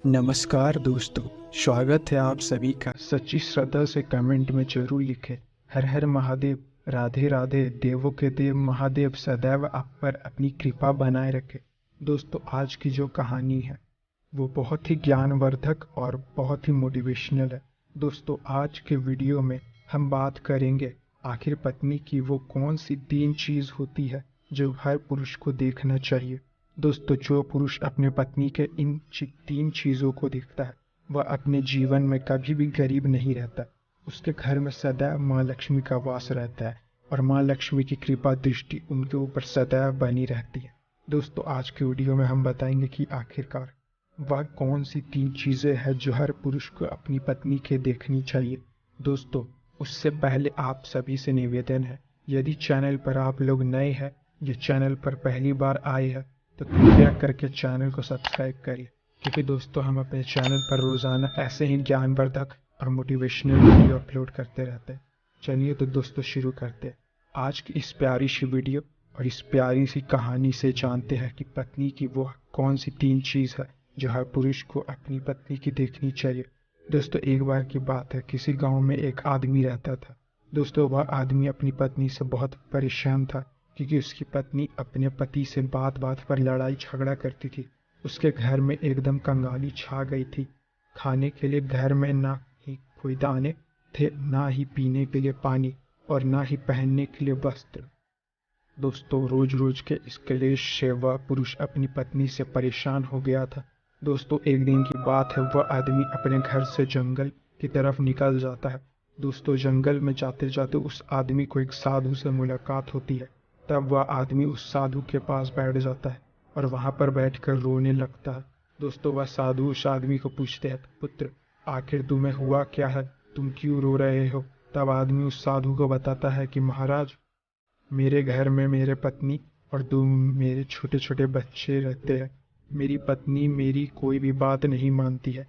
नमस्कार दोस्तों, स्वागत है आप सभी का। सच्ची श्रद्धा से कमेंट में जरूर लिखें हर हर महादेव, राधे राधे, देवों के देव महादेव सदैव आप पर अपनी कृपा बनाए रखे। दोस्तों, आज की जो कहानी है वो बहुत ही ज्ञानवर्धक और बहुत ही मोटिवेशनल है। दोस्तों, आज के वीडियो में हम बात करेंगे आखिर पत्नी की वो कौन सी 3 चीज़ होती है जो हर पुरुष को देखना चाहिए। दोस्तों, जो पुरुष अपने पत्नी के इन 3 चीज़ों को देखता है वह अपने जीवन में कभी भी गरीब नहीं रहता। उसके घर में सदैव माँ लक्ष्मी का वास रहता है और माँ लक्ष्मी की कृपा दृष्टि उनके ऊपर सदैव बनी रहती है। दोस्तों, आज के वीडियो में हम बताएंगे कि आखिरकार वह कौन सी 3 चीज़ें हैं जो हर पुरुष को अपनी पत्नी के देखनी चाहिए। दोस्तों, उससे पहले आप सभी से निवेदन है, यदि चैनल पर आप लोग नए हैं या चैनल पर पहली बार आए हैं तो कृपया करके चैनल को सब्सक्राइब करिए, क्योंकि दोस्तों हम अपने चैनल पर रोज़ाना ऐसे ही ज्ञानवर्धक और मोटिवेशनल वीडियो अपलोड करते रहते हैं। चलिए तो दोस्तों शुरू करते हैं आज की इस प्यारी सी वीडियो और इस प्यारी सी कहानी से। जानते हैं कि पत्नी की वो कौन सी 3 चीज़ है जो हर पुरुष को अपनी पत्नी की देखनी चाहिए। दोस्तों, एक बार की बात है, किसी गाँव में एक आदमी रहता था। दोस्तों, वह आदमी अपनी पत्नी से बहुत परेशान था क्योंकि उसकी पत्नी अपने पति से बात बात पर लड़ाई झगड़ा करती थी। उसके घर में एकदम कंगाली छा गई थी। खाने के लिए घर में ना ही कोई दाने थे, ना ही पीने के लिए पानी और ना ही पहनने के लिए वस्त्र। दोस्तों, रोज रोज के इस क्लेश से वह पुरुष अपनी पत्नी से परेशान हो गया था। दोस्तों, एक दिन की बात है, वह आदमी अपने घर से जंगल की तरफ निकल जाता है। दोस्तों, जंगल में जाते जाते उस आदमी को एक साधु से मुलाकात होती है। तब वह आदमी उस साधु के पास बैठ जाता है और वहां पर बैठकर रोने लगता है। दोस्तों, वह साधु उस आदमी को पूछते हैं, पुत्र आखिर तुम्हें हुआ क्या है, तुम क्यों रो रहे हो। तब आदमी उस साधु को बताता है कि महाराज, मेरे घर में मेरे पत्नी और 2 मेरे छोटे छोटे बच्चे रहते हैं। मेरी पत्नी मेरी कोई भी बात नहीं मानती है।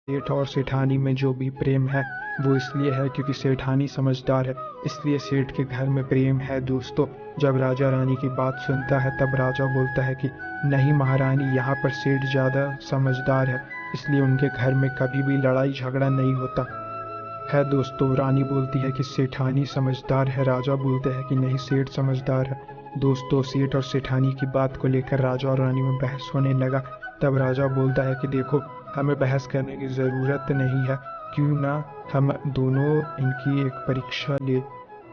सेठ और सेठानी में जो भी प्रेम है वो इसलिए है क्योंकि सेठानी समझदार है, इसलिए सेठ के घर में प्रेम है। दोस्तों, जब राजा रानी की बात सुनता है तब राजा बोलता है कि नहीं महारानी, यहाँ पर सेठ ज़्यादा समझदार है, इसलिए उनके घर में कभी भी लड़ाई झगड़ा नहीं होता है। दोस्तों, रानी बोलती है कि सेठानी समझदार है, राजा बोलते हैं कि नहीं सेठ समझदार है। दोस्तों, सेठ और सेठानी की बात को लेकर राजा और रानी में बहस होने लगा। तब राजा बोलता है कि देखो, हमें बहस करने की ज़रूरत नहीं है, क्यों ना हम दोनों इनकी एक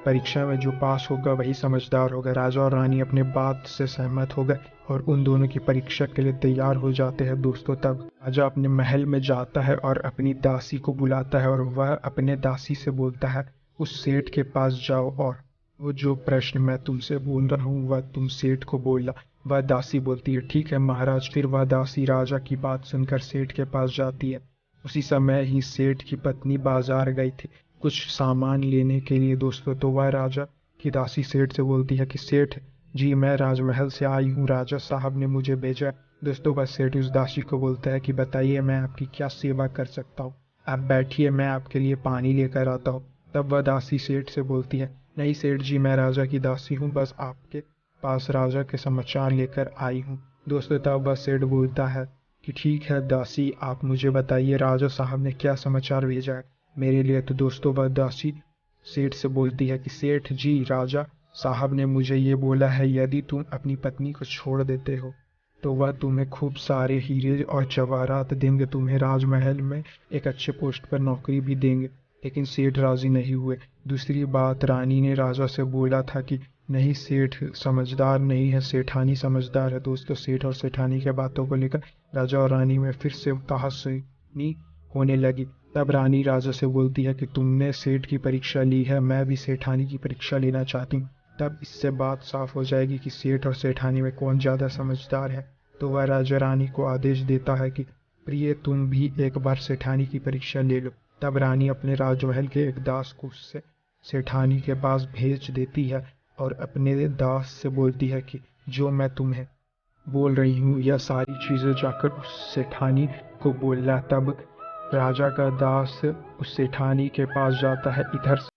परीक्षा में जो पास होगा वही समझदार होगा। राजा और रानी अपने बात से सहमत हो गए और उन दोनों की परीक्षा के लिए तैयार हो जाते हैं। दोस्तों, तब राजा अपने महल में जाता है और अपनी दासी को बुलाता है और वह अपने दासी से बोलता है उस सेठ के पास जाओ और वो जो प्रश्न मैं तुमसे बोल रहा हूँ वह तुम सेठ को बोलना। वह दासी बोलती है ठीक है महाराज। फिर वह दासी राजा की बात सुनकर सेठ के पास जाती है। उसी समय ही सेठ की पत्नी बाजार गई थी कुछ सामान लेने के लिए। दोस्तों, तो वह राजा की दासी सेठ से बोलती है कि सेठ जी, मैं राजमहल से आई हूँ, राजा साहब ने मुझे भेजा है। दोस्तों, बस सेठ उस दासी को बोलता है कि बताइए मैं आपकी क्या सेवा कर सकता हूँ, आप बैठिए, मैं आपके लिए पानी लेकर आता हूँ। तब वह दासी सेठ से बोलती है नहीं सेठ जी, मैं राजा की दासी हूँ, बस आपके पास राजा के समाचार लेकर आई हूँ। दोस्तों, तब वह सेठ बोलता है कि ठीक है दासी, आप मुझे बताइए राजा साहब ने क्या समाचार भेजा है मेरे लिए। तो दोस्तों, वह दासी सेठ से बोलती है कि सेठ जी, राजा साहब ने मुझे ये बोला है यदि तुम अपनी पत्नी को छोड़ देते हो तो वह तुम्हें खूब सारे हीरे और जवाहरात देंगे, तुम्हें राजमहल में एक अच्छे पोस्ट पर नौकरी भी देंगे। लेकिन सेठ राजी नहीं हुए। दूसरी बात, रानी ने राजा से बोला था कि नहीं सेठ समझदार नहीं है, सेठानी समझदार है। दोस्तों, सेठ और सेठानी के बातों को लेकर राजा और रानी में फिर से कहासुनी होने लगी। तब रानी राजा से बोलती है कि तुमने सेठ की परीक्षा ली है, मैं भी सेठानी की परीक्षा लेना चाहती हूँ, तब इससे बात साफ हो जाएगी कि सेठ और सेठानी में कौन ज़्यादा समझदार है। तो वह राजा रानी को आदेश देता है कि प्रिय, तुम भी एक बार सेठानी की परीक्षा ले लो। तब रानी अपने राजमहल के एक दास को उससे सेठानी के पास भेज देती है और अपने दास से बोलती है कि जो मैं तुम्हें बोल रही हूँ यह सारी चीज़ें जाकर उस सेठानी को बोलना। तब राजा का दास उस सेठानी के पास जाता है। इधर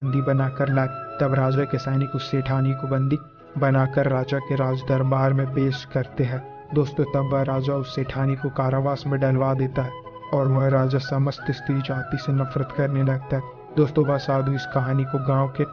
बंदी बनाकर ला। तब राजा के सैनिक उस सेठानी को बंदी बनाकर राजा के राज दरबार में पेश करते हैं। दोस्तों तब वह राजा उस सेठानी को कारावास में डलवा देता है और वह राजा समस्त स्त्री जाति से नफरत करने लगता है। दोस्तों वह साधु इस कहानी को गांव के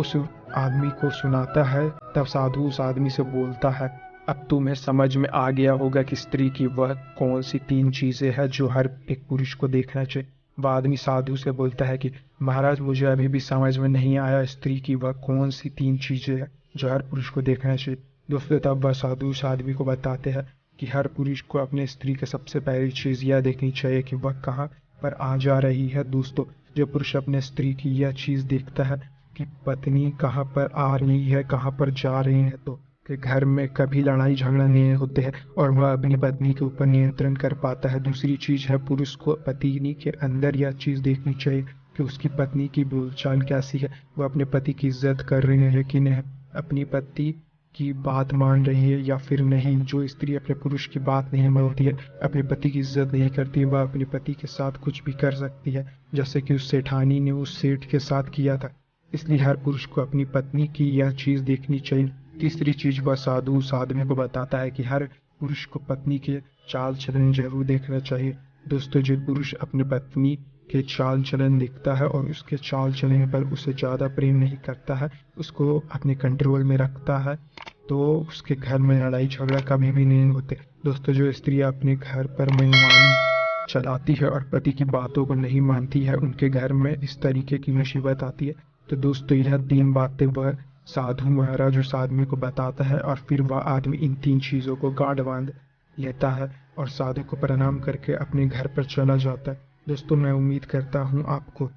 उस आदमी को सुनाता है। तब साधु उस आदमी से बोलता है, अब तुम्हें समझ में आ गया होगा कि स्त्री की वह कौन सी 3 चीजें हैं जो हर एक पुरुष को देखना चाहिए। वह आदमी साधु से बोलता है कि महाराज मुझे अभी भी समझ में नहीं आया स्त्री की वह कौन सी 3 चीजें हैं जो हर पुरुष को देखना चाहिए। दोस्तों तब वह साधु उस आदमी को बताते हैं कि हर पुरुष को अपने स्त्री की सबसे पहली चीज यह देखनी चाहिए कि वह कहाँ पर आ जा रही है। दोस्तों जो पुरुष अपने स्त्री की यह चीज देखता है कि पत्नी कहाँ पर आ रही है, कहाँ पर जा रही है, तो के घर में कभी लड़ाई झगड़ा नहीं होते हैं और वह अपनी पत्नी के ऊपर नियंत्रण कर पाता है। दूसरी चीज है पुरुष को पत्नी के अंदर यह चीज देखनी चाहिए कि उसकी पत्नी की बोलचाल कैसी है, वह अपने पति की इज्जत कर रही है कि नहीं, अपनी पति की बात मान रही है या फिर नहीं। जो स्त्री अपने पुरुष की बात नहीं मानती है, अपने पति की इज्जत नहीं करती, वह अपने पति के साथ कुछ भी कर सकती है, जैसे कि उस सेठानी ने उस सेठ के साथ किया था। इसलिए हर पुरुष को अपनी पत्नी की यह चीज देखनी चाहिए। तीसरी चीज वह साधु उस आदमी को बताता है कि हर पुरुष को पत्नी के चाल चलन जरूर देखना चाहिए। दोस्तों जो पुरुष अपनी पत्नी के चाल चलन देखता है और उसके चाल चलन पर उसे ज़्यादा प्रेम नहीं करता है, उसको अपने कंट्रोल में रखता है, तो उसके घर में लड़ाई झगड़ा कभी भी नहीं होते। दोस्तों जो स्त्री अपने घर पर मनमानी चलाती है और पति की बातों को नहीं मानती है, उनके घर में इस तरीके की मुसीबत आती है। तो दोस्तों यह 3 बातें वह साधु महाराज उस आदमी को बताता है और फिर वह आदमी इन 3 चीज़ों को गांठ बांध लेता है और साधु को प्रणाम करके अपने घर पर चला जाता है। दोस्तों मैं उम्मीद करता हूँ आपको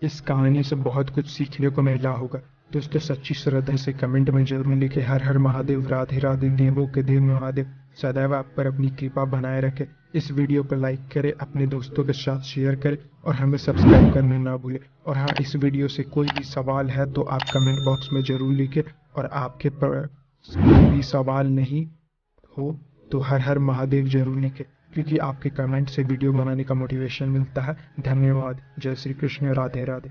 इस कहानी से बहुत कुछ सीखने को मिला होगा। दोस्तों सच्ची श्रद्धा से कमेंट में जरूर लिखे हर हर महादेव, राधे राधे, देवों के देव महादेव सदैव आप पर अपनी कृपा बनाए रखे। इस वीडियो पर लाइक करें, अपने दोस्तों के साथ शेयर करें और हमें सब्सक्राइब करना ना भूलें। और हाँ, इस वीडियो से कोई भी सवाल है तो आप कमेंट बॉक्स में जरूर लिखें और आपके पर कोई भी सवाल नहीं हो तो हर हर महादेव जरूर लिखें, क्योंकि आपके कमेंट से वीडियो बनाने का मोटिवेशन मिलता है। धन्यवाद। जय श्री कृष्ण, राधे राधे।